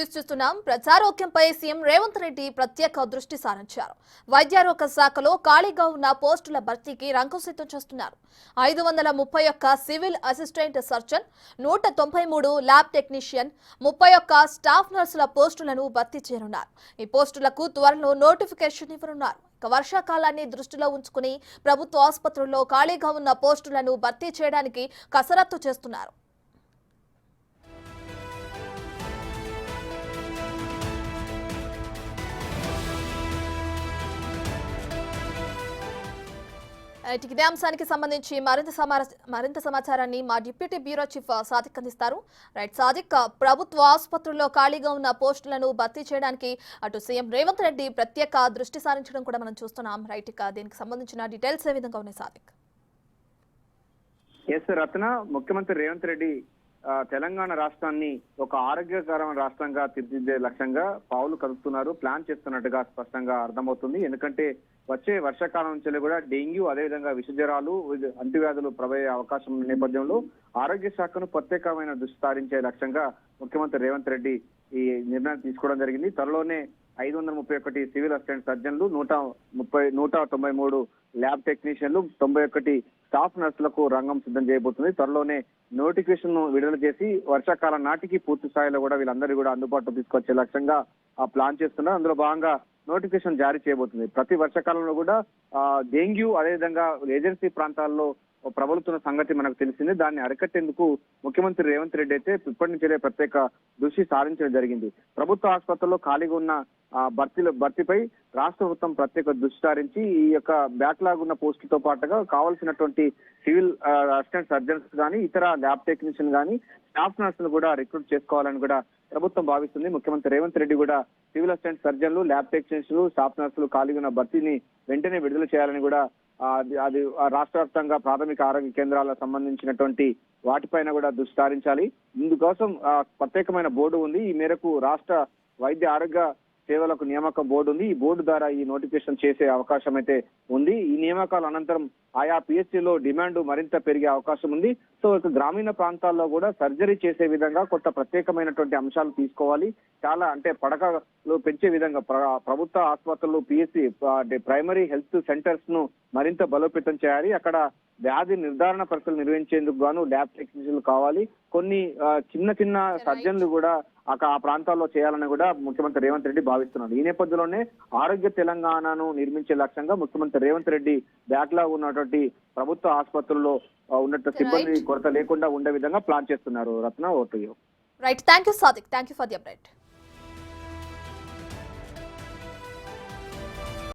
News చూస్తున్నాం. ప్రజారోగ్యంపై CM Revanth Reddy ప్రత్యేక దృష్టి సారించారు. వైద్యారోగ్య శాఖలో ఖాళీగా ఉన్న పోస్టుల భర్తీకి రంగం సిద్ధం చేస్తున్నారు. 531 civil assistant surgeon, 193 lab technician, 31 staff నర్సుల పోస్టులను భర్తీ చేయనున్నారు. ఈ పోస్టులకు త్వరలో నోటిఫికేషన్ ఇవ్వనున్నారు. వర్షాకాలాన్ని దృష్టిలో ఉంచుకుని ప్రభుత్వ ఆసుపత్రుల్లో ఖాళీగా ఉన్న పోస్టులను భర్తీ చేయడానికి కసరత్తు చేస్తున్నారు. ఇదే అంశానికి సంబంధించి మరింత సమాచారాన్ని మా డిప్యూటీ బ్యూరో చీఫ్ సాదిక్ అందిస్తారు. రైట్ సాదిక్, ప్రభుత్వ ఆసుపత్రుల్లో ఖాళీగా ఉన్న పోస్టులను భర్తీ చేయడానికి అటు సీఎం రేవంత్ రెడ్డి ప్రత్యేక దృష్టి సారించడం కూడా మనం చూస్తున్నాం. రైట్, ఇక దీనికి సంబంధించిన డీటెయిల్స్ ఏ విధంగా ఉన్నాయి సాదిక్? రత్న, ముఖ్యమంత్రి రేవంత్ రెడ్డి తెలంగాణ రాష్ట్రాన్ని ఒక ఆరోగ్యకరమైన రాష్ట్రంగా తీర్చిదిద్దే లక్ష్యంగా పావులు కదుపుతున్నారు, ప్లాన్ చేస్తున్నట్టుగా స్పష్టంగా అర్థమవుతుంది. ఎందుకంటే వచ్చే వర్షాకాలం నుంచి కూడా డెంగ్యూ, అదేవిధంగా విషజ్వరాలు, అంటువ్యాధులు ప్రబలే అవకాశం ఉన్న నేపథ్యంలో ఆరోగ్య శాఖను ప్రత్యేకమైన దృష్టి సారించే లక్ష్యంగా ముఖ్యమంత్రి రేవంత్ రెడ్డి ఈ నిర్ణయం తీసుకోవడం జరిగింది. త్వరలోనే 531 సివిల్ అసిస్టెంట్ సర్జన్లు, 193 ల్యాబ్ టెక్నీషియన్లు, 91 స్టాఫ్ నర్సులకు రంగం సిద్ధం చేయబోతుంది. త్వరలోనే నోటిఫికేషన్ విడుదల చేసి వర్షాకాలం నాటికి పూర్తి స్థాయిలో కూడా వీళ్ళందరూ కూడా అందుబాటులో తీసుకొచ్చే లక్ష్యంగా ప్లాన్ చేస్తున్నారు. అందులో భాగంగా నోటిఫికేషన్ జారీ చేయబోతుంది. ప్రతి వర్షాకాలంలో కూడా డెంగ్యూ, అదేవిధంగా ఏజెన్సీ ప్రాంతాల్లో ప్రబలుతున్న సంగతి మనకు తెలిసింది. దాన్ని అరికట్టేందుకు ముఖ్యమంత్రి రేవంత్ రెడ్డి అయితే ఇప్పటి నుంచే ప్రత్యేక దృష్టి సారించడం జరిగింది. ప్రభుత్వ ఆసుపత్రుల్లో ఖాళీగా ఉన్న భర్తీపై రాష్ట్ర ప్రభుత్వం ప్రత్యేక దృష్టి సారించి ఈ యొక్క బ్యాక్లాగ్ ఉన్న పోస్టులతో పాటుగా కావాల్సినటువంటి సివిల్ అసిస్టెంట్ సర్జన్స్ కానీ, ఇతర ల్యాబ్ టెక్నీషియన్ కానీ, స్టాఫ్ నర్సులు కూడా రిక్రూట్ చేసుకోవాలని కూడా ప్రభుత్వం భావిస్తుంది. ముఖ్యమంత్రి రేవంత్ రెడ్డి కూడా సివిల్ అసిస్టెంట్ సర్జన్లు, ల్యాబ్ టెక్నీషియన్లు, స్టాఫ్ నర్సులు ఖాళీగా ఉన్న భర్తీని వెంటనే విడుదల చేయాలని కూడా అది రాష్ట్ర వ్యాప్తంగా ప్రాథమిక ఆరోగ్య కేంద్రాలకు సంబంధించినటువంటి వాటిపైన కూడా దృష్టి సారించాలి. ఇందుకోసం ప్రత్యేకమైన బోర్డు ఉంది. ఈ మేరకు రాష్ట్ర వైద్య ఆరోగ్య సేవలకు నియామక బోర్డు ఉంది. ఈ బోర్డు ద్వారా ఈ నోటిఫికేషన్ చేసే అవకాశం అయితే ఉంది. ఈ నియామకాల అనంతరం ఆయా పిఎస్సీలో డిమాండ్ మరింత పెరిగే అవకాశం ఉంది. సో గ్రామీణ ప్రాంతాల్లో కూడా సర్జరీ చేసే విధంగా కొంత ప్రత్యేకమైనటువంటి అంశాలు తీసుకోవాలి. చాలా అంటే పడకలు పెంచే విధంగా ప్రభుత్వ ఆసుపత్రులు, పిఎస్సీ ప్రైమరీ హెల్త్ సెంటర్స్ ను మరింత బలోపేతం చేయాలి. అక్కడ వ్యాధి నిర్ధారణ పరీక్షలు నిర్వహించేందుకు గాను ల్యాబ్ టెక్నీషియన్లు కావాలి. కొన్ని చిన్న సర్జన్లు కూడా ఆ ప్రాంతాల్లో చేయాలని కూడా ముఖ్యమంత్రి రేవంత్ రెడ్డి భావిస్తున్నారు. ఈ నేపథ్యంలోనే ఆరోగ్య తెలంగాణను నిర్మించే లక్ష్యంగా ముఖ్యమంత్రి రేవంత్ రెడ్డి బ్యాక్లాగ్ ఉన్నటువంటి ప్రభుత్వ ఆసుపత్రుల్లో ఉన్నట్టు సిబ్బంది కొరత లేకుండా ఉండే విధంగా ప్లాన్ చేస్తున్నారు. Ratna, vote. Right, thank you Sadiq, thank you for the update.